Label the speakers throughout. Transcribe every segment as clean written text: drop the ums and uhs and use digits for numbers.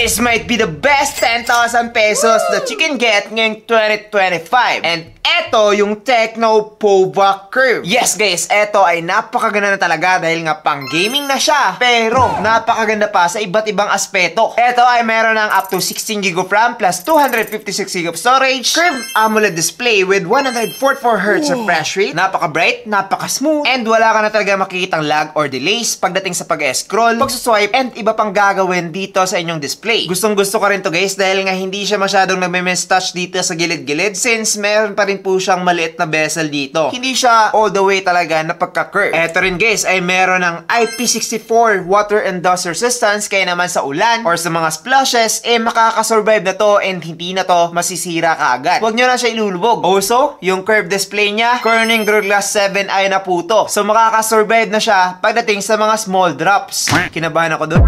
Speaker 1: This might be the best 10,000 pesos that you can get ngayong 2025. And eto yung Tecno Pova Curve. Yes guys, eto ay napakaganda na talaga dahil nga pang gaming na siya. Pero napakaganda pa sa iba't ibang aspeto. Eto ay meron ng up to 16GB of RAM plus 256GB of storage. Curved AMOLED display with 144Hz refresh rate. Napaka-bright, napaka-smooth, and wala ka na talaga makikitang lag or delays pagdating sa pag-scroll, pag-swipe, and iba pang gagawin dito sa inyong display. Gustong-gusto ko rin to guys dahil nga hindi siya masyadong nagme-mess touch dito sa gilid-gilid since meron pa rin po siyang maliit na bezel dito. Hindi siya all the way talaga na pagka-curve. Eto rin guys ay meron ng IP64 water and dust resistance kaya naman sa ulan or sa mga splashes makakasurvive na to and hindi na to masisira kaagad. Huwag nyo na siya ilulubog. Also, yung curved display niya, Corning Gorilla Glass 7i na po to. So makakasurvive na siya pagdating sa mga small drops. Kinabahan ako doon.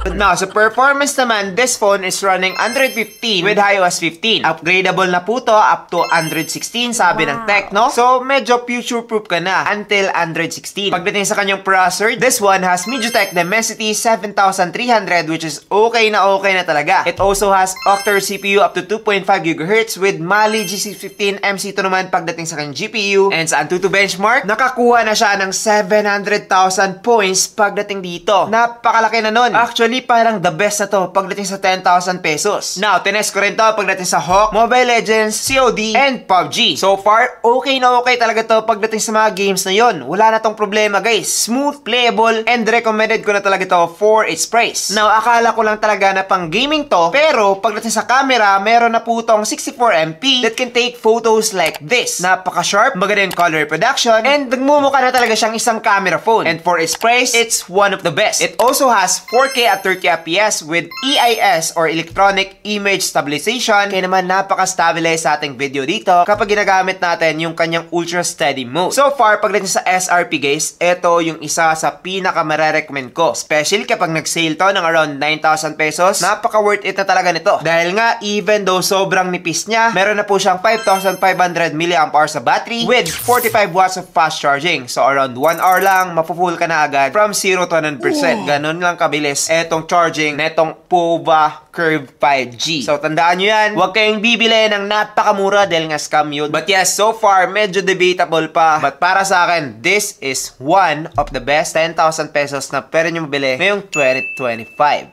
Speaker 1: Now, sa performance naman, this phone is running Android 15 with iOS 15. Upgradable na po to up to Android 16, sabi ng Tecno. So, medyo future-proof ka na until Android 16. Pagdating sa kanyang processor, this one has MediaTek Dimensity 7300 which is okay na talaga. It also has Octa CPU up to 2.5GHz with Mali G615 MC2 naman pagdating sa kanyang GPU. And sa Antutu benchmark, nakakuha na siya ng 700,000 points pagdating dito. Napakalaki na nun. Actually, parang the best na to pagdating sa 10,000 pesos. Now, tinest ko rin to pagdating sa Hawk, Mobile Legends, COD, and PUBG. So far, okay na okay talaga to pagdating sa mga games na yon. Wala na tong problema guys. Smooth, playable, and recommended ko na talaga to for its price. Now, akala ko lang talaga na pang gaming to, pero pagdating sa camera, meron na po tong 64MP that can take photos like this. Napaka-sharp, maganda yung color reproduction, and nagmumukha na talaga siyang isang camera phone. And for its price, it's one of the best. It also has 4K at 30fps with EIS or Electronic Image Stabilization. Kaya naman napaka-stabilize sa ating video dito kapag ginagamit natin yung kanyang ultra steady mode. So far, pagdating sa SRP guys, ito yung isa sa pinaka-mare-recommend ko. Especially kapag nag-sale to ng around 9,000 pesos, napaka-worth it na talaga nito. Dahil nga, even though sobrang nipis niya, meron na po siyang 5,500 mAh sa battery with 45 watts of fast charging. So around 1 hour lang, mapufull ka na agad from 0 to 100%. Ganun lang kabilis etong charging netong Pova Curve 5G. So tandaan nyo yan, huwag kayong bibili ng napakamura dahil nga scam yun. But yes, so far medyo debatable pa. But para sa akin, this is one of the best 10,000 pesos na pwede nyo mabili ngayong 2025.